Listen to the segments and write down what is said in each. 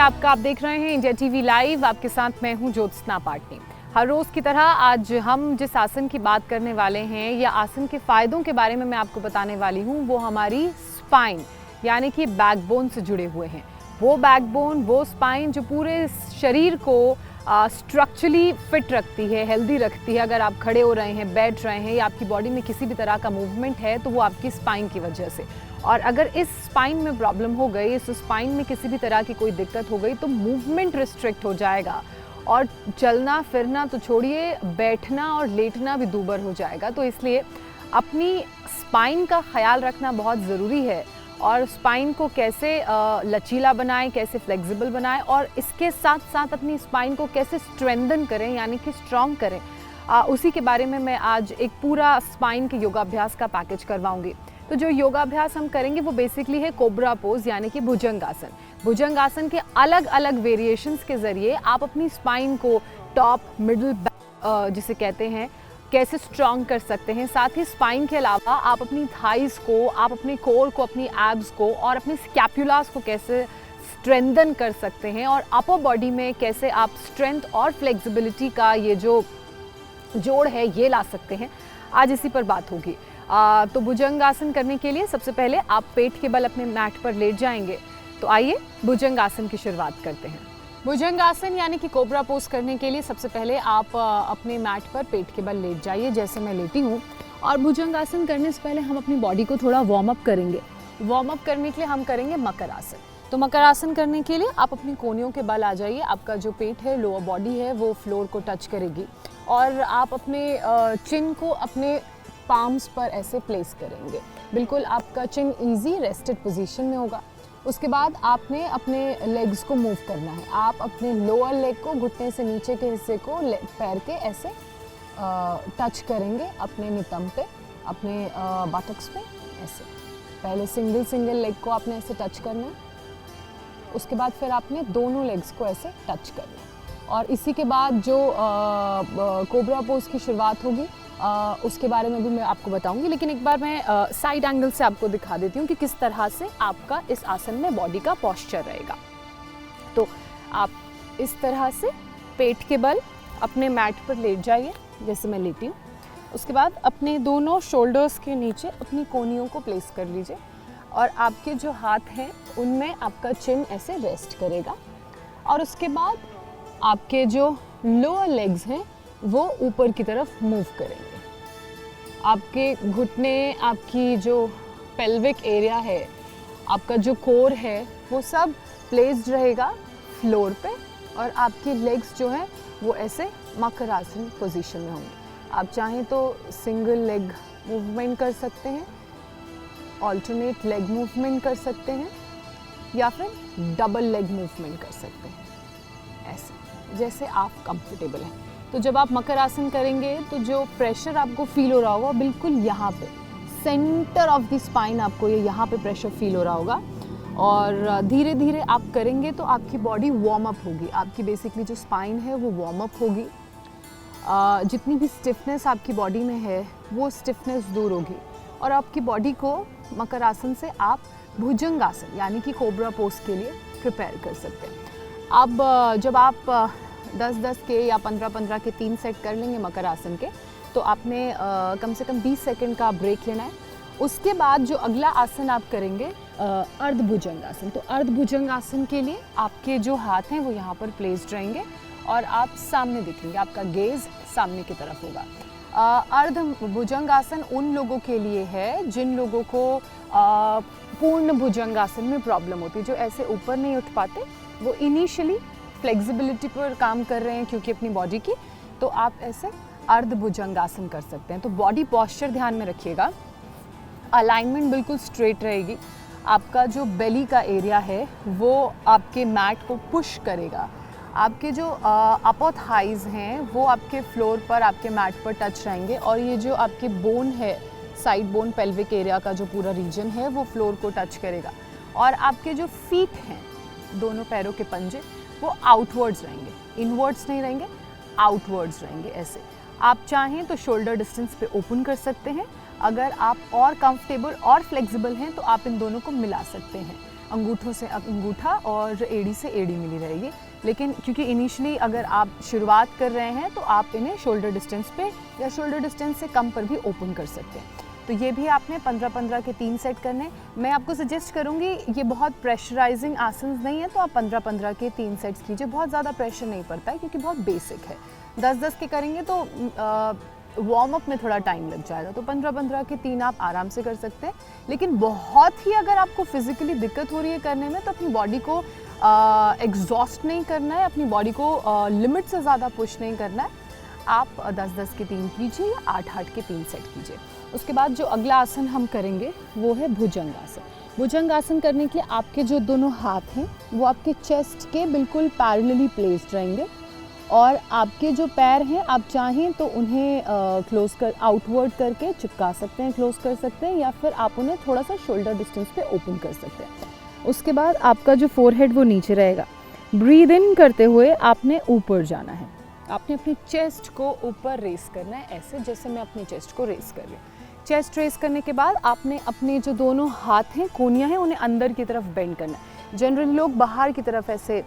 आपका। आप देख रहे हैं इंडिया टीवी लाइव। आपके साथ मैं हूं ज्योत्सना पाटनी। हर रोज़ की तरह आज हम जिस आसन की बात करने वाले हैं या आसन के फ़ायदों के बारे में मैं आपको बताने वाली हूं, वो हमारी स्पाइन यानी कि बैकबोन से जुड़े हुए हैं। वो बैकबोन, वो स्पाइन जो पूरे शरीर को स्ट्रक्चरली फिट रखती है, हेल्दी रखती है। अगर आप खड़े हो रहे हैं, बैठ रहे हैं या आपकी बॉडी में किसी भी तरह का मूवमेंट है तो वो आपकी स्पाइन की वजह से। और अगर इस स्पाइन में प्रॉब्लम हो गई, इस स्पाइन में किसी भी तरह की कोई दिक्कत हो गई तो मूवमेंट रिस्ट्रिक्ट हो जाएगा और चलना फिरना तो छोड़िए, बैठना और लेटना भी दूभर हो जाएगा। तो इसलिए अपनी स्पाइन का ख्याल रखना बहुत ज़रूरी है और स्पाइन को कैसे लचीला बनाएं, कैसे फ्लेक्सिबल बनाएं और इसके साथ साथ अपनी स्पाइन को कैसे स्ट्रेंथन करें यानी कि स्ट्रॉन्ग करें, उसी के बारे में मैं आज एक पूरा स्पाइन के योगाभ्यास का पैकेज करवाऊंगी। तो जो योगाभ्यास हम करेंगे वो बेसिकली है कोबरा पोज यानी कि भुजंगासन। भुजंगासन के अलग अलग वेरिएशंस के ज़रिए आप अपनी स्पाइन को टॉप, मिडल, बैक जिसे कहते हैं, कैसे स्ट्रॉन्ग कर सकते हैं। साथ ही स्पाइन के अलावा आप अपनी थाइस को, आप अपने कोर को, अपनी एब्स को और अपने स्कैपुलास को कैसे स्ट्रेंथन कर सकते हैं और अपर बॉडी में कैसे आप स्ट्रेंथ और फ्लेक्सिबिलिटी का ये जो जोड़ है ये ला सकते हैं, आज इसी पर बात होगी। तो भुजंगासन करने के लिए सबसे पहले आप पेट के बल अपने मैट पर लेट जाएंगे। तो आइए भुजंगासन की शुरुआत करते हैं। भुजंगासन यानी कि कोबरा पोज करने के लिए सबसे पहले आप अपने मैट पर पेट के बल लेट जाइए, जैसे मैं लेटी हूँ। और भुजंगासन करने से पहले हम अपनी बॉडी को थोड़ा वार्म अप करेंगे। वार्म अप करने के लिए हम करेंगे मकर आसन। तो मकर आसन करने के लिए आप अपनी कोहनियों के बल आ जाइए। आपका जो पेट है, लोअर बॉडी है, वो फ्लोर को टच करेगी और आप अपने चिन को अपने पाम्स पर ऐसे प्लेस करेंगे। बिल्कुल आपका चिन इजी रेस्टेड पोजीशन में होगा। उसके बाद आपने अपने लेग्स को मूव करना है। आप अपने लोअर लेग को, घुटने से नीचे के हिस्से को पैर के ऐसे टच करेंगे अपने नितंब पे, अपने बटक्स पे ऐसे। पहले सिंगल लेग को आपने ऐसे टच करना है। उसके बाद फिर आपने दोनों लेग्स को ऐसे टच करना है और इसी के बाद जो कोबरा पोज की शुरुआत होगी उसके बारे में भी मैं आपको बताऊंगी, लेकिन एक बार मैं साइड एंगल से आपको दिखा देती हूँ कि किस तरह से आपका इस आसन में बॉडी का पोस्चर रहेगा। तो आप इस तरह से पेट के बल अपने मैट पर लेट जाइए, जैसे मैं लेटी हूँ। उसके बाद अपने दोनों शोल्डर्स के नीचे अपनी कोहनियों को प्लेस कर लीजिए और आपके जो हाथ हैं उनमें आपका चिन ऐसे रेस्ट करेगा और उसके बाद आपके जो लोअर लेग्स हैं वो ऊपर की तरफ मूव करेंगे। आपके घुटने, आपकी जो पेल्विक एरिया है, आपका जो कोर है, वो सब प्लेस्ड रहेगा फ्लोर पे और आपकी लेग्स जो है वो ऐसे मकर आसन पोजीशन में होंगे। आप चाहें तो सिंगल लेग मूवमेंट कर सकते हैं, ऑल्टरनेट लेग मूवमेंट कर सकते हैं या फिर डबल लेग मूवमेंट कर सकते हैं, ऐसे जैसे आप कंफर्टेबल हैं। तो जब आप मकर आसन करेंगे तो जो प्रेशर आपको फील हो रहा होगा बिल्कुल यहाँ पे सेंटर ऑफ द स्पाइन, आपको ये यहाँ पे प्रेशर फील हो रहा होगा और धीरे धीरे आप करेंगे तो आपकी बॉडी वार्म अप होगी। आपकी बेसिकली जो स्पाइन है वो वार्म अप होगी। जितनी भी स्टिफनेस आपकी बॉडी में है वो स्टिफनेस दूर होगी और आपकी बॉडी को मकर आसन से आप भुजंगासन यानी कि कोबरा पोज के लिए प्रिपेयर कर सकते हैं। अब जब आप 10-10 के या 15-15 के 3 सेट कर लेंगे मकर आसन के, तो आपने कम से कम 20 सेकंड का ब्रेक लेना है। उसके बाद जो अगला आसन आप करेंगे अर्ध भुजंगासन। तो अर्ध भुजंगासन के लिए आपके जो हाथ हैं वो यहाँ पर प्लेस्ड रहेंगे और आप सामने दिखेंगे, आपका गेज सामने की तरफ होगा। अर्ध भुजंगासन उन लोगों के लिए है जिन लोगों को पूर्ण भुजंगासन में प्रॉब्लम होती है, जो ऐसे ऊपर नहीं उठ पाते, वो इनिशियली फ्लेक्सिबिलिटी पर काम कर रहे हैं क्योंकि अपनी बॉडी की, तो आप ऐसे अर्ध भुजंगासन कर सकते हैं। तो बॉडी पॉस्चर ध्यान में रखिएगा, अलाइनमेंट बिल्कुल स्ट्रेट रहेगी। आपका जो बेली का एरिया है वो आपके मैट को पुश करेगा। आपके जो अपर थाइज हैं वो आपके फ्लोर पर, आपके मैट पर टच रहेंगे और ये जो आपके बोन है, साइड बोन, पेल्विक एरिया का जो पूरा रीजन है वो फ्लोर को टच करेगा और आपके जो फीट हैं, दोनों पैरों के पंजे, वो आउटवर्ड्स रहेंगे, इनवर्ड्स नहीं रहेंगे, आउटवर्ड्स रहेंगे ऐसे। आप चाहें तो शोल्डर डिस्टेंस पे ओपन कर सकते हैं। अगर आप और कंफर्टेबल और फ्लेक्सिबल हैं तो आप इन दोनों को मिला सकते हैं। अंगूठों से अंगूठा और एड़ी से एड़ी मिली रहेगी। लेकिन क्योंकि इनिशियली अगर आप शुरुआत कर रहे हैं तो आप इन्हें शोल्डर डिस्टेंस पे या शोल्डर डिस्टेंस से कम पर भी ओपन कर सकते हैं। तो ये भी आपने 15-15 के 3 सेट करने। मैं आपको सजेस्ट करूँगी, ये बहुत प्रेशराइजिंग आसन नहीं है, तो आप 15-15 के 3 सेट्स कीजिए। बहुत ज़्यादा प्रेशर नहीं पड़ता है क्योंकि बहुत बेसिक है। 10-10 के करेंगे तो वार्म अप में थोड़ा टाइम लग जाएगा, तो 15-15 के 3 आप आराम से कर सकते हैं। लेकिन बहुत ही अगर आपको फिजिकली दिक्कत हो रही है करने में, तो अपनी बॉडी को एग्जॉस्ट नहीं करना है, अपनी बॉडी को लिमिट से ज़्यादा पुश नहीं करना है। आप 10-10 के 3 कीजिए या 8-8 के 3 सेट कीजिए। उसके बाद जो अगला आसन हम करेंगे वो है भुजंग आसन। भुजंग आसन करने के लिए आपके जो दोनों हाथ हैं वो आपके चेस्ट के बिल्कुल पैरेलली प्लेस्ड रहेंगे, और आपके जो पैर हैं आप चाहें तो उन्हें क्लोज कर आउटवर्ड करके चिपका सकते हैं, क्लोज कर सकते हैं, या फिर आप उन्हें थोड़ा सा शोल्डर डिस्टेंस पे ओपन कर सकते हैं। उसके बाद आपका जो फोरहेड वो नीचे रहेगा। ब्रीद इन करते हुए आपने ऊपर जाना है, आपने अपनी चेस्ट को ऊपर रेस करना है, ऐसे जैसे मैं अपनी चेस्ट को रेस कर रही हूँ। चेस्ट रेस करने के बाद आपने अपने जो दोनों हाथ हैं, कोहनियाँ हैं, उन्हें अंदर की तरफ बेंड करना है। जनरली लोग बाहर की तरफ ऐसे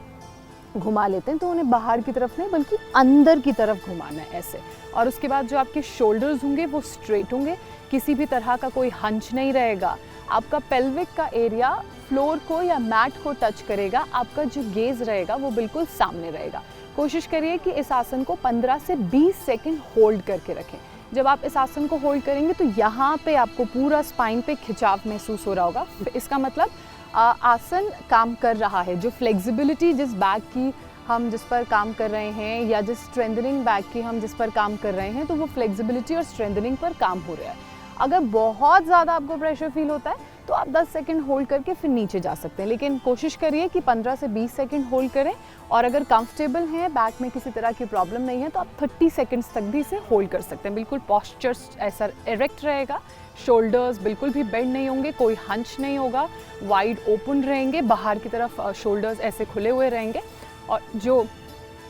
घुमा लेते हैं, तो उन्हें बाहर की तरफ नहीं बल्कि अंदर की तरफ घुमाना है ऐसे। और उसके बाद जो आपके शोल्डर्स होंगे वो स्ट्रेट होंगे, किसी भी तरह का कोई हंच नहीं रहेगा। आपका पेल्विक का एरिया फ्लोर को या मैट को टच करेगा, आपका जो गेज रहेगा वो बिल्कुल सामने रहेगा। कोशिश करिए कि इस आसन को 15 से 20 सेकंड होल्ड करके रखें। जब आप इस आसन को होल्ड करेंगे तो यहाँ पे आपको पूरा स्पाइन पे खिंचाव महसूस हो रहा होगा। इसका मतलब आसन काम कर रहा है। जो फ्लेक्सिबिलिटी जिस बैक की हम जिस पर काम कर रहे हैं, या जिस स्ट्रेंथनिंग बैक की हम जिस पर काम कर रहे हैं, तो वो फ्लेक्सिबिलिटी और स्ट्रेंथनिंग पर काम हो रहा है। अगर बहुत ज़्यादा आपको प्रेशर फील होता है तो आप 10 सेकंड होल्ड करके फिर नीचे जा सकते हैं, लेकिन कोशिश करिए कि 15 से 20 सेकंड होल्ड करें। और अगर कंफर्टेबल हैं, बैक में किसी तरह की प्रॉब्लम नहीं है, तो आप 30 सेकंड्स तक भी इसे होल्ड कर सकते हैं। बिल्कुल पॉस्चर ऐसा इरेक्ट रहेगा, शोल्डर्स बिल्कुल भी बेंड नहीं होंगे, कोई हंच नहीं होगा, वाइड ओपन रहेंगे, बाहर की तरफ शोल्डर्स ऐसे खुले हुए रहेंगे, और जो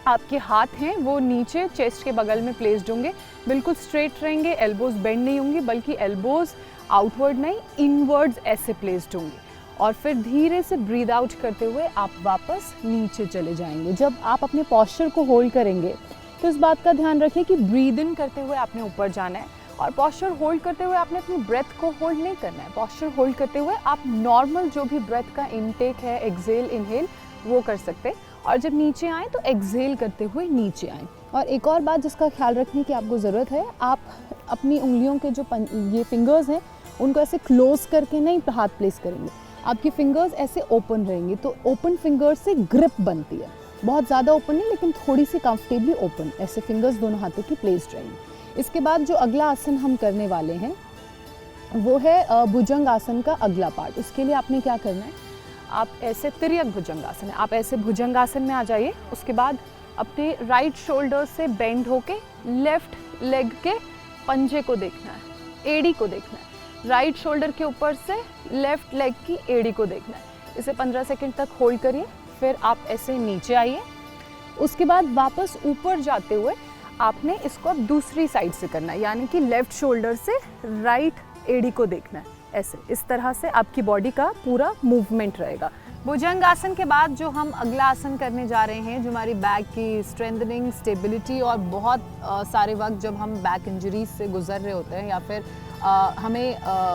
आपके हाथ हैं वो नीचे चेस्ट के बगल में प्लेस्ड होंगे, बिल्कुल स्ट्रेट रहेंगे, एल्बोज बेंड नहीं होंगी बल्कि एल्बोज आउटवर्ड नहीं इनवर्ड्स ऐसे प्लेस्ड होंगे। और फिर धीरे से ब्रीद आउट करते हुए आप वापस नीचे चले जाएंगे। जब आप अपने पॉस्चर को होल्ड करेंगे तो इस बात का ध्यान रखें कि ब्रीद इन करते हुए आपने ऊपर जाना है, और पॉस्चर होल्ड करते हुए आपने अपनी ब्रेथ को होल्ड नहीं करना है। पॉस्चर होल्ड करते हुए आप नॉर्मल जो भी ब्रेथ का इनटेक है, एक्सेल इनहेल, वो कर सकते हैं, और जब नीचे आएँ तो एक्सेल करते हुए नीचे आएँ। और एक और बात जिसका ख्याल रखने की आपको ज़रूरत है, आप अपनी उंगलियों के जो ये फिंगर्स हैं उनको ऐसे क्लोज करके नहीं हाथ प्लेस करेंगे, आपकी फिंगर्स ऐसे ओपन रहेंगी, तो ओपन फिंगर्स से ग्रिप बनती है। बहुत ज़्यादा ओपन नहीं, लेकिन थोड़ी सी कंफर्टेबली ओपन, ऐसे फिंगर्स दोनों हाथों की प्लेस्ड रहेंगी। इसके बाद जो अगला आसन हम करने वाले हैं वो है भुजंग आसन का अगला पार्ट। उसके लिए आपने क्या करना है, आप ऐसे तिर्यक भुजंग आसन है, आप ऐसे भुजंग आसन में आ जाइए। उसके बाद अपने राइट शोल्डर से बेंड होके लेफ्ट लेग के पंजे को देखना है, एड़ी को देखना है। राइट शोल्डर के ऊपर से लेफ्ट लेग की एड़ी को देखना है। इसे 15 सेकंड तक होल्ड करिए, फिर आप ऐसे नीचे आइए। उसके बाद वापस ऊपर जाते हुए आपने इसको दूसरी साइड से करना है, यानी कि लेफ्ट शोल्डर से राइट एड़ी को देखना है, ऐसे। इस तरह से आपकी बॉडी का पूरा मूवमेंट रहेगा। भुजंग आसन के बाद जो हम अगला आसन करने जा रहे हैं, जो हमारी बैक की स्ट्रेंथनिंग, स्टेबिलिटी, और बहुत सारे वक्त जब हम बैक इंजरीज से गुजर रहे होते हैं, या फिर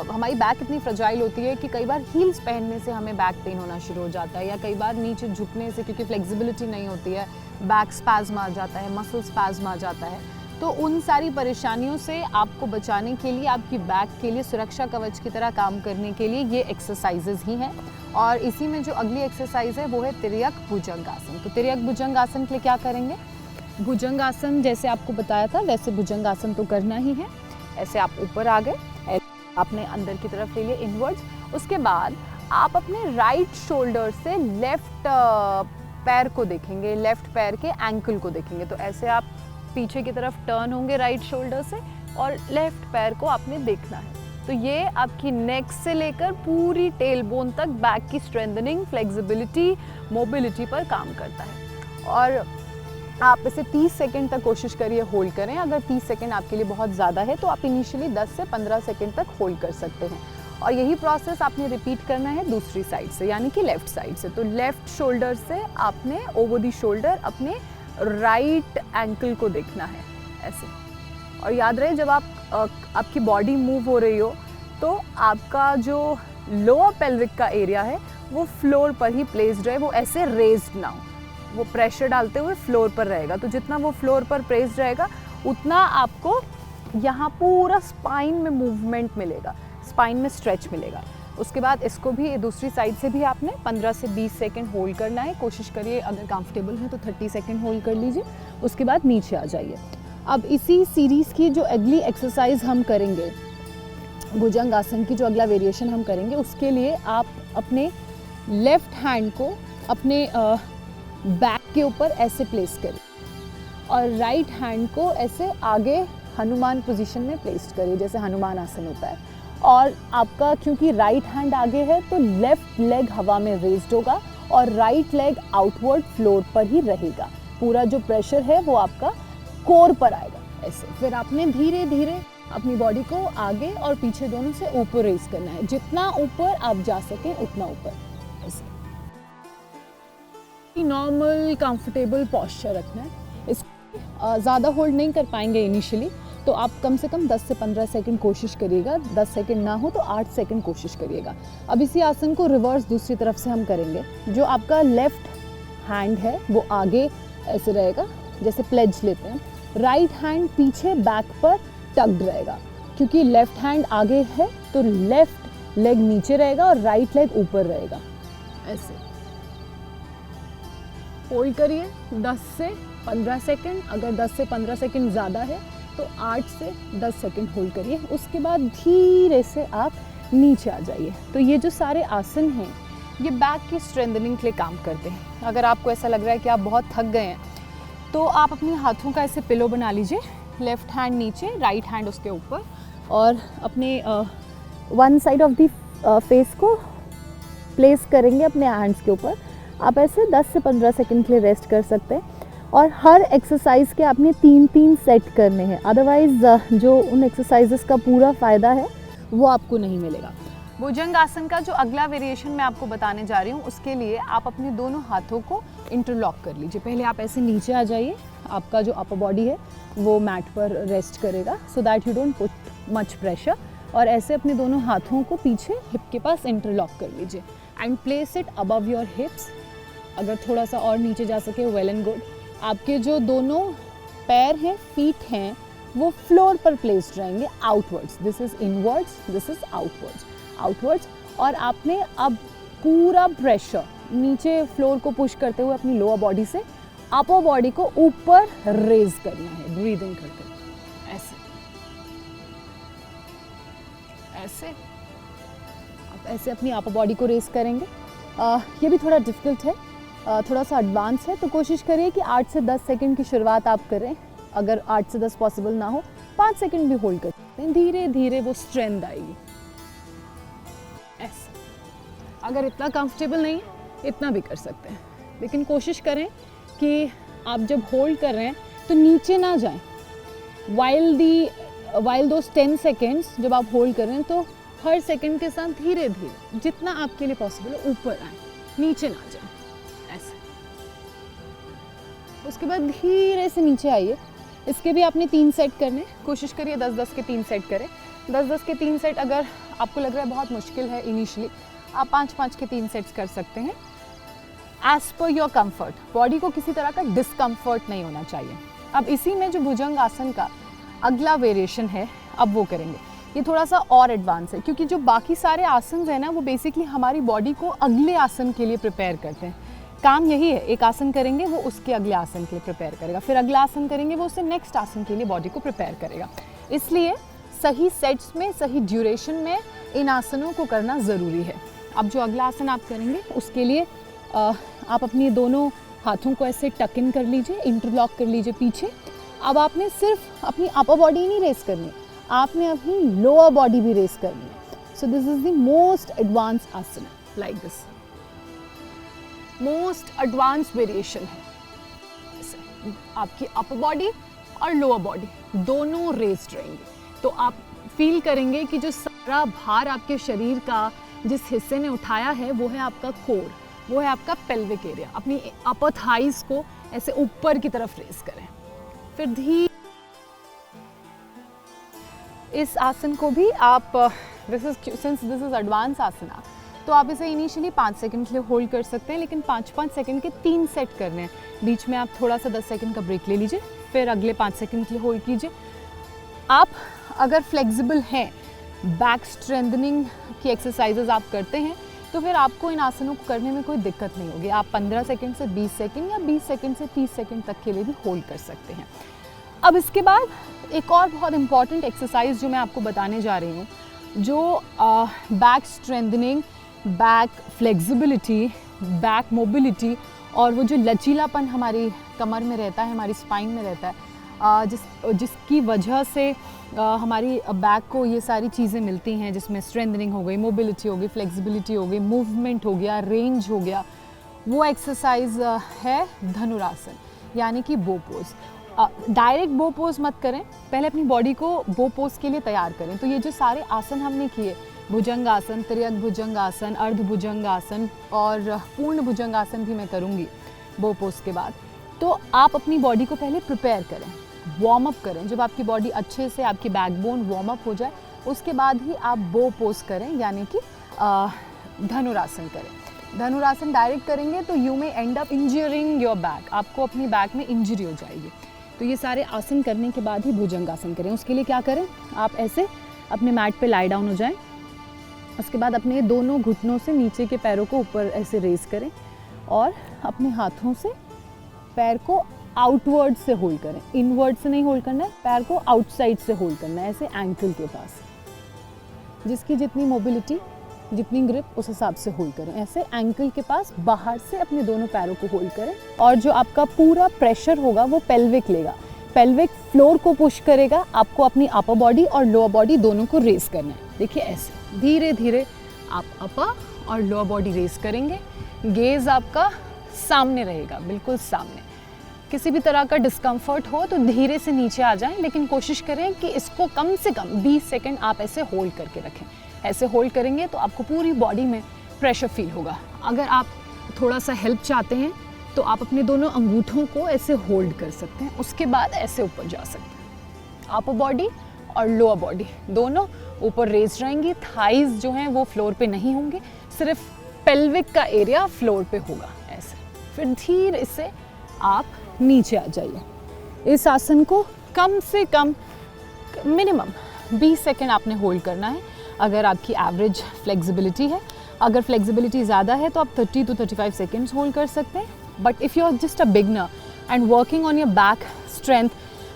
हमारी बैक इतनी फ्रजाइल होती है कि कई बार हील्स पहनने से हमें बैक पेन होना शुरू हो जाता है, या कई बार नीचे झुकने से, क्योंकि फ्लेक्सिबिलिटी नहीं होती है, बैक स्पैज़्म आ जाता है, मसल स्पैज़्म आ जाता है। तो उन सारी परेशानियों से आपको बचाने के लिए, आपकी बैक के लिए सुरक्षा कवच की तरह काम करने के लिए ये एक्सरसाइजेज ही हैं। और इसी में जो अगली एक्सरसाइज है वो है तिर्यक भुजंग आसन। तो तिर्यक भुजंग आसन के लिए क्या करेंगे, भुजंग आसन जैसे आपको बताया था वैसे भुजंग आसन तो करना ही है। ऐसे आप ऊपर आ गए, आपने अंदर की तरफ ले लिया इनवर्ड्स। उसके बाद आप अपने राइट शोल्डर से लेफ्ट पैर को देखेंगे, लेफ्ट पैर के एंकल को देखेंगे। तो ऐसे आप पीछे की तरफ टर्न होंगे राइट शोल्डर से, और लेफ्ट पैर को आपने देखना है। तो ये आपकी नेक से लेकर पूरी टेल बोन तक बैक की स्ट्रेंथनिंग, फ्लेक्सिबिलिटी, मोबिलिटी पर काम करता है। और आप इसे 30 सेकंड तक कोशिश करिए होल्ड करें। अगर 30 सेकंड आपके लिए बहुत ज़्यादा है तो आप इनिशियली 10 से 15 सेकंड तक होल्ड कर सकते हैं। और यही प्रोसेस आपने रिपीट करना है दूसरी साइड से, यानी कि लेफ़्ट साइड से। तो लेफ़्ट शोल्डर से आपने ओवर द शोल्डर अपने राइट एंकल को देखना है ऐसे। और याद रहे जब आपकी बॉडी मूव हो रही हो तो आपका जो लोअर पेल्विक का एरिया है वो फ्लोर पर ही प्लेस्ड रहे, वो ऐसे रेज्ड ना हो, वो प्रेशर डालते हुए फ्लोर पर रहेगा। तो जितना वो फ्लोर पर प्लेस्ड रहेगा उतना आपको यहाँ पूरा स्पाइन में मूवमेंट मिलेगा, स्पाइन में स्ट्रेच मिलेगा। उसके बाद इसको भी दूसरी साइड से भी आपने 15 से 20 सेकंड होल्ड करना है। कोशिश करिए अगर कंफर्टेबल है तो 30 सेकंड होल्ड कर लीजिए, उसके बाद नीचे आ जाइए। अब इसी सीरीज़ की जो अगली एक्सरसाइज हम करेंगे, भुजंग आसन की जो अगला वेरिएशन हम करेंगे, उसके लिए आप अपने लेफ़्ट हैंड को अपने बैक के ऊपर ऐसे प्लेस करिए और राइट हैंड को ऐसे आगे हनुमान पोजीशन में प्लेस करिए, जैसे हनुमान आसन होता है। और आपका क्योंकि राइट हैंड आगे है तो लेफ़्ट लेग हवा में रेज्ड होगा और राइट लेग आउटवर्ड फ्लोर पर ही रहेगा। पूरा जो प्रेशर है वो आपका कोर पर आएगा ऐसे। फिर आपने धीरे धीरे अपनी बॉडी को आगे और पीछे दोनों से ऊपर रेज करना है, जितना ऊपर आप जा सकें उतना ऊपर ऐसे। नॉर्मल कंफर्टेबल पोस्चर रखना है। इसको ज़्यादा होल्ड नहीं कर पाएंगे इनिशियली, तो आप कम से कम 10 से 15 सेकंड कोशिश करिएगा। 10 सेकंड ना हो तो 8 सेकंड कोशिश करिएगा। अब इसी आसन को रिवर्स दूसरी तरफ से हम करेंगे। जो आपका लेफ्ट हैंड है वो आगे ऐसे रहेगा जैसे प्लेज लेते हैं, राइट हैंड पीछे बैक पर टक्ड रहेगा। क्योंकि लेफ्ट हैंड आगे है तो लेफ्ट लेग नीचे रहेगा और राइट लेग ऊपर रहेगा ऐसे। होल्ड करिए 10 से 15 सेकंड। अगर 10 से 15 सेकंड ज़्यादा है तो 8 से 10 सेकंड होल्ड करिए। उसके बाद धीरे से आप नीचे आ जाइए। तो ये जो सारे आसन हैं ये बैक की स्ट्रेंथनिंग के लिए काम करते हैं। अगर आपको ऐसा लग रहा है कि आप बहुत थक गए हैं तो आप अपने हाथों का ऐसे पिलो बना लीजिए, लेफ्ट हैंड नीचे, राइट हैंड उसके ऊपर, और अपने one side of the face को प्लेस करेंगे अपने हैंड्स के ऊपर। आप ऐसे 10 से 15 सेकंड के लिए रेस्ट कर सकते हैं। और हर एक्सरसाइज के आपने 3-3 सेट करने हैं, अदरवाइज जो उन एक्सरसाइजेस का पूरा फ़ायदा है वो आपको नहीं मिलेगा। भुजंग आसन का जो अगला वेरिएशन मैं आपको बताने जा रही हूँ उसके लिए आप अपने दोनों हाथों को इंटरलॉक कर लीजिए। पहले आप ऐसे नीचे आ जाइए, आपका जो अपर बॉडी है वो मैट पर रेस्ट करेगा so that you don't put much pressure. और ऐसे अपने दोनों हाथों को पीछे हिप के पास इंटरलॉक कर लीजिए and place it above your hips. अगर थोड़ा सा और नीचे जा सके वेल एंड गुड। आपके जो दोनों पैर हैं, फीट हैं, वो फ्लोर पर प्लेस्ड रहेंगे outwards. This is inwards, this is outwards. और आपने अब पूरा प्रेशर नीचे फ्लोर को पुश करते हुए अपनी लोअर बॉडी से अपर बॉडी को ऊपर रेज करना है, ब्रीदिंग करके ऐसे ऐसे। आप ऐसे अपनी अपर बॉडी को रेज करेंगे। ये भी थोड़ा डिफिकल्ट है, थोड़ा सा एडवांस है, तो कोशिश करिए कि 8 से 10 सेकंड की शुरुआत आप करें। अगर 8 से 10 पॉसिबल ना हो 5 सेकंड भी होल्ड कर सकते हैं। धीरे धीरे वो स्ट्रेंथ आएगी ऐसे। अगर इतना कंफर्टेबल नहीं है इतना भी कर सकते हैं, लेकिन कोशिश करें कि आप जब होल्ड कर रहे हैं तो नीचे ना जाएं। वाइल दोस 10 सेकेंड्स जब आप होल्ड कर रहे हैं तो हर सेकंड के साथ धीरे धीरे जितना आपके लिए पॉसिबल है ऊपर आए, नीचे ना जाएं ऐसे। उसके बाद धीरे से नीचे आइए। इसके भी आपने 3 सेट करने, कोशिश करिए 10-10 के 3 सेट करें। 10-10 के 3 सेट अगर आपको लग रहा है बहुत मुश्किल है इनिशियली, आप 5-5 के 3 सेट्स कर सकते हैं as per your comfort. Body को किसी तरह का डिस्कम्फर्ट नहीं होना चाहिए। अब इसी में जो भुजंग आसन का अगला वेरिएशन है अब वो करेंगे। ये थोड़ा सा और एडवांस है क्योंकि जो बाकी सारे आसन है ना वो बेसिकली हमारी बॉडी को अगले आसन के लिए प्रिपेयर करते हैं। काम यही है, एक आसन करेंगे वो उसके अगले आसन के लिए प्रिपेयर करेगा, फिर अगला आसन करेंगे वो उससे नेक्स्ट आसन के लिए बॉडी को प्रिपेयर करेगा। इसलिए सही सेट्स में, सही ड्यूरेशन में इन आसनों को करना ज़रूरी है। अब जो अगला आसन आप करेंगे उसके लिए आप अपनी दोनों हाथों को ऐसे टक इन कर लीजिए, इंटरलॉक कर लीजिए पीछे। अब आपने सिर्फ अपनी अपर बॉडी नहीं रेस करनी, आपने अपनी लोअर बॉडी भी रेस करनी है। So this is the most advance आसन, like this most advance variation है। आपकी अपर बॉडी और लोअर बॉडी दोनों रेस्ड रहेंगे। तो आप फील करेंगे कि जो सारा भार आपके शरीर का जिस हिस्से ने उठाया है वो है आपका कोर, वो है आपका पेल्विक एरिया। अपनी अपर थाइज को ऐसे ऊपर की तरफ रेस करें। फिर धीरे इस आसन को भी आप सिंस दिस इज एडवांस आसना, तो आप इसे इनिशियली 5 सेकंड के लिए होल्ड कर सकते हैं, लेकिन 5-5 सेकंड के 3 सेट करने हैं। बीच में आप थोड़ा सा 10 सेकंड का ब्रेक ले लीजिए, फिर अगले 5 सेकंड के लिए होल्ड कीजिए। आप अगर फ्लेक्सिबल हैं, बैक स्ट्रेंथनिंग की एक्सरसाइजेज आप करते हैं, तो फिर आपको इन आसनों को करने में कोई दिक्कत नहीं होगी। आप 15 सेकंड से 20 सेकंड या 20 सेकंड से 30 सेकंड तक के लिए भी होल्ड कर सकते हैं। अब इसके बाद एक और बहुत इंपॉर्टेंट एक्सरसाइज जो मैं आपको बताने जा रही हूँ, जो back strengthening, back flexibility, back mobility और वो जो लचीलापन हमारी कमर में रहता है, हमारी स्पाइन में रहता है, जिसकी वजह से हमारी बैक को ये सारी चीज़ें मिलती हैं, जिसमें स्ट्रेंथनिंग हो गई, मोबिलिटी हो गई, फ्लेक्सिबिलिटी हो गई, मूवमेंट हो गया, रेंज हो गया, वो एक्सरसाइज है धनुरासन, यानी कि बो पोज। डायरेक्ट बो पोज मत करें, पहले अपनी बॉडी को बो पोज के लिए तैयार करें। तो ये जो सारे आसन हमने किए, भुजंगासन, त्रियक भुजंगासन, अर्ध भुजंगासन और पूर्ण भुजंगासन भी मैं करूँगी बो पोज के बाद। तो आप अपनी बॉडी को पहले प्रिपेयर करें, वार्म अप करें। जब आपकी बॉडी अच्छे से, आपकी बैकबोन वार्म अप हो जाए, उसके बाद ही आप बो पोज करें, यानी कि धनुरासन करें। धनुरासन डायरेक्ट करेंगे तो you may and up injuring your back, आपको अपनी बैक में इंजरी हो जाएगी। तो ये सारे आसन करने के बाद ही भुजंगासन करें। उसके लिए क्या करें, आप ऐसे अपने मैट पे लाई डाउन हो जाएं। उसके बाद अपने दोनों घुटनों से नीचे के पैरों को ऊपर ऐसे रेस करें और अपने हाथों से पैर को आउटवर्ड से होल्ड करें। इनवर्ड से नहीं होल्ड करना है, पैर को आउटसाइड से होल्ड करना है, ऐसे एंकल के पास। जिसकी जितनी मोबिलिटी, जितनी ग्रिप, उस हिसाब से होल्ड करें। ऐसे एंकल के पास बाहर से अपने दोनों पैरों को होल्ड करें और जो आपका पूरा प्रेशर होगा वो पेल्विक लेगा। पेल्विक फ्लोर को पुश करेगा। आपको अपनी अपर बॉडी और लोअर बॉडी दोनों को रेस करना है। देखिए ऐसे धीरे धीरे आप अपर और लोअर बॉडी रेस करेंगे। गेज आपका सामने रहेगा, बिल्कुल सामने। किसी भी तरह का डिस्कम्फर्ट हो तो धीरे से नीचे आ जाएं, लेकिन कोशिश करें कि इसको कम से कम 20 सेकंड आप ऐसे होल्ड करके रखें। ऐसे होल्ड करेंगे तो आपको पूरी बॉडी में प्रेशर फील होगा। अगर आप थोड़ा सा हेल्प चाहते हैं तो आप अपने दोनों अंगूठों को ऐसे होल्ड कर सकते हैं, उसके बाद ऐसे ऊपर जा सकते हैं। अपर बॉडी और लोअर बॉडी दोनों ऊपर रेज रहेंगी। थाइज जो हैं वो फ्लोर पे नहीं होंगे, सिर्फ पेल्विक का एरिया फ्लोर पे होगा ऐसे। फिर धीरे से आप नीचे आ जाइए। इस आसन को कम से कम मिनिमम 20 सेकेंड आपने होल्ड करना है, अगर आपकी एवरेज फ्लेक्सिबिलिटी है। अगर फ्लेक्सिबिलिटी ज़्यादा है तो आप 30 to 35 सेकेंड्स होल्ड कर सकते हैं। But if you are just a beginner and working on your back strength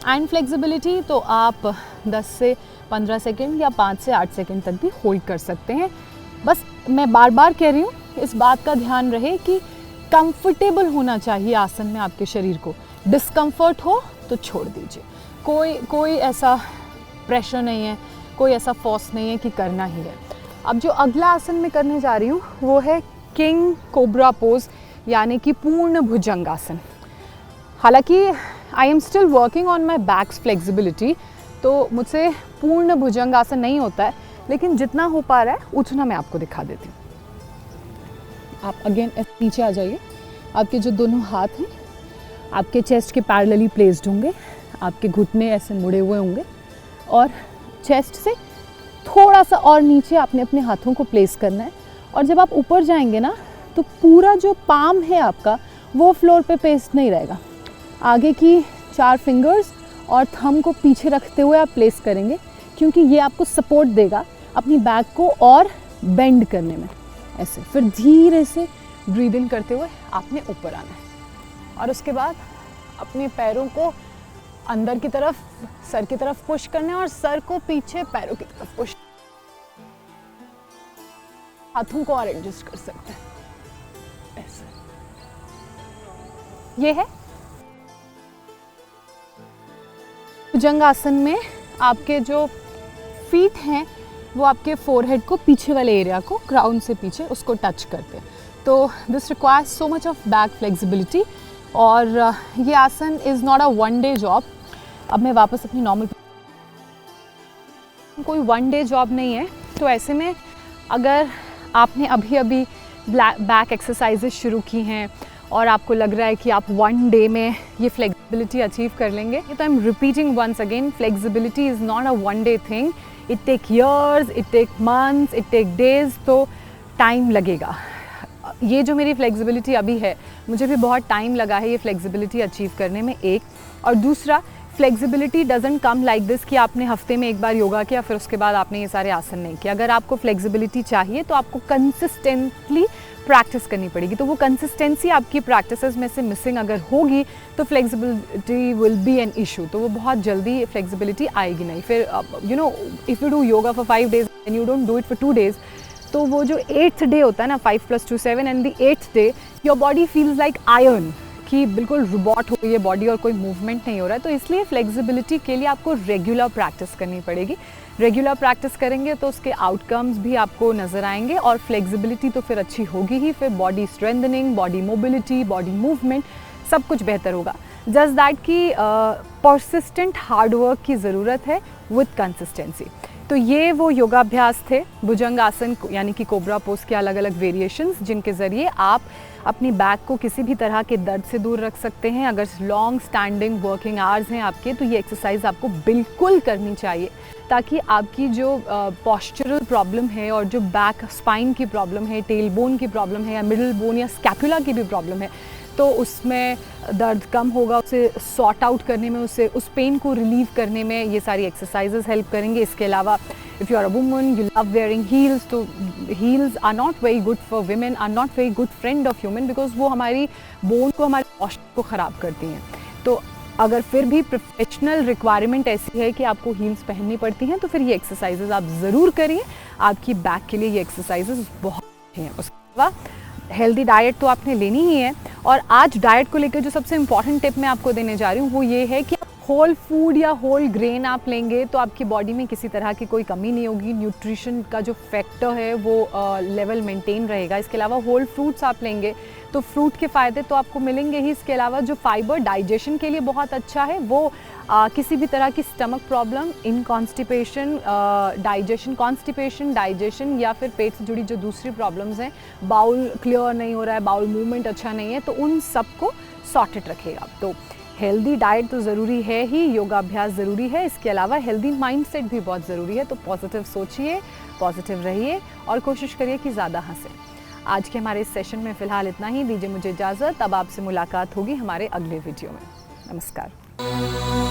and flexibility, तो आप 10 से 15 सेकेंड या 5 से 8 सेकेंड तक भी होल्ड कर सकते हैं। बस मैं बार बार कह रही हूँ, इस बात का ध्यान रहे कि कंफर्टेबल होना चाहिए आसन में आपके शरीर को। डिस्कम्फर्ट हो तो छोड़ दीजिए। कोई ऐसा प्रेशर नहीं है, कोई ऐसा फोर्स नहीं है कि करना ही है। अब जो अगला आसन मैं करने जा रही हूँ वो है किंग कोबरा पोज, यानी कि पूर्ण भुजंगासन। हालांकि I am still working on my backs flexibility, तो मुझसे पूर्ण भुजंगासन नहीं होता है, लेकिन जितना हो पा रहा है उतना मैं आपको दिखा देती हूँ। आप अगेन नीचे आ जाइए। आपके जो दोनों हाथ हैं आपके चेस्ट के पैरेलली प्लेस्ड होंगे, आपके घुटने ऐसे मुड़े हुए होंगे और चेस्ट से थोड़ा सा और नीचे आपने अपने हाथों को प्लेस करना है। और जब आप ऊपर जाएंगे ना, तो पूरा जो पाम है आपका वो फ्लोर पे पेस्ट नहीं रहेगा। आगे की 4 फिंगर्स और थंब को पीछे रखते हुए आप प्लेस करेंगे, क्योंकि ये आपको सपोर्ट देगा अपनी बैक को और बेंड करने में। ऐसे फिर धीरे से ब्रीद इन करते हुए आपने ऊपर आना है और उसके बाद अपने पैरों को अंदर की तरफ, सर की तरफ पुश करना है और सर को पीछे पैरों की तरफ पुश। हाथों को और एडजस्ट कर सकते हैं ऐसे। ये है भुजंगासन में आपके जो फीट हैं वो आपके फोरहेड को, पीछे वाले एरिया को, क्राउन से पीछे उसको टच करते हैं। तो this requires so much of back flexibility और ये आसन is not a 1 day job. अब मैं वापस अपनी नॉर्मल कोई वन डे जॉब नहीं है। तो ऐसे में अगर आपने अभी अभी बैक एक्सरसाइजेज शुरू की हैं और आपको लग रहा है कि आप वन डे में ये फ्लेक्सिबिलिटी अचीव कर लेंगे, तो I am repeating once again, flexibility is not a one day thing, it take years, it take months, it take days, तो टाइम लगेगा। ये जो मेरी फ्लेक्सिबिलिटी अभी है, मुझे भी बहुत टाइम लगा है ये फ्लेक्सिबिलिटी अचीव करने में, एक। और दूसरा, flexibility doesn't come like this कि आपने हफ्ते में एक बार योगा किया फिर उसके बाद आपने ये सारे आसन नहीं किए। अगर आपको फ्लेक्सिबिलिटी चाहिए तो आपको कंसिस्टेंटली प्रैक्टिस करनी पड़ेगी। तो वो कंसिस्टेंसी आपकी प्रैक्टिसेस में से मिसिंग अगर होगी तो flexibility will be an issue. तो वो बहुत जल्दी फ्लेक्सिबिलिटी आएगी नहीं। फिर you know, if you do yoga for 5 days and you don't do it for 2 days, तो वो जो 8th डे होता है ना, 5 + 2 7, and the 8th day your body feels like iron, कि बिल्कुल रोबोट हो गई है बॉडी और कोई मूवमेंट नहीं हो रहा है। तो इसलिए फ्लेक्सिबिलिटी के लिए आपको रेगुलर प्रैक्टिस करनी पड़ेगी। रेगुलर प्रैक्टिस करेंगे तो उसके आउटकम्स भी आपको नज़र आएंगे और फ्लेक्सिबिलिटी तो फिर अच्छी होगी ही, फिर body strengthening, body mobility, body movement सब कुछ बेहतर होगा। जस्ट दैट कि परसिस्टेंट हार्डवर्क की ज़रूरत है विद कंसिस्टेंसी। तो ये वो योगाभ्यास थे, भुजंग आसन यानी कि कोबरा पोज के अलग अलग वेरिएशंस, जिनके ज़रिए आप अपनी बैक को किसी भी तरह के दर्द से दूर रख सकते हैं। अगर लॉन्ग स्टैंडिंग वर्किंग आवर्स हैं आपके, तो ये एक्सरसाइज आपको बिल्कुल करनी चाहिए, ताकि आपकी जो पॉस्चरल प्रॉब्लम है और जो बैक स्पाइन की प्रॉब्लम है, टेल बोन की प्रॉब्लम है, या मिडल बोन या स्कैपुला की भी प्रॉब्लम है, तो उसमें दर्द कम होगा, उसे सॉर्ट आउट करने में, उसे उस पेन को रिलीव करने में ये सारी एक्सरसाइजेज हेल्प करेंगे। इसके अलावा if you are a woman, you love wearing heels, तो heels are not very good for women, are not very good friend of human, because वो हमारी बोन को, हमारे पॉस्चर को ख़राब करती हैं। तो अगर फिर भी प्रोफेशनल रिक्वायरमेंट ऐसी है कि आपको हील्स पहननी पड़ती हैं, तो फिर ये एक्सरसाइजेज आप ज़रूर करिए। आपकी बैक के लिए ये एक्सरसाइजेज बहुत अच्छी हैं। उसके अलावा हेल्दी डाइट तो आपने लेनी ही है। और आज डाइट को लेकर जो सबसे इम्पॉर्टेंट टिप मैं आपको देने जा रही हूँ वो ये है कि होल फूड या होल ग्रेन आप लेंगे तो आपकी बॉडी में किसी तरह की कोई कमी नहीं होगी। न्यूट्रिशन का जो फैक्टर है वो लेवल मेंटेन रहेगा। इसके अलावा होल फ्रूट्स आप लेंगे तो फ्रूट के फ़ायदे तो आपको मिलेंगे ही। इसके अलावा जो फाइबर डाइजेशन के लिए बहुत अच्छा है, वो किसी भी तरह की स्टमक प्रॉब्लम, इनकॉन्स्टिपेशन, डाइजेशन या फिर पेट से जुड़ी जो दूसरी प्रॉब्लम्स हैं, बाउल क्लियर नहीं हो रहा है, बाउल मूवमेंट अच्छा नहीं है, तो उन सबको सॉर्टेड रखेगा। तो हेल्दी डाइट तो ज़रूरी है ही, योगाभ्यास ज़रूरी है, इसके अलावा हेल्दी माइंडसेट भी बहुत ज़रूरी है। तो पॉजिटिव सोचिए, पॉजिटिव रहिए और कोशिश करिए कि ज़्यादा हंसें। आज के हमारे इस सेशन में फ़िलहाल इतना ही। दीजिए मुझे इजाज़त। अब आपसे मुलाकात होगी हमारे अगले वीडियो में। नमस्कार।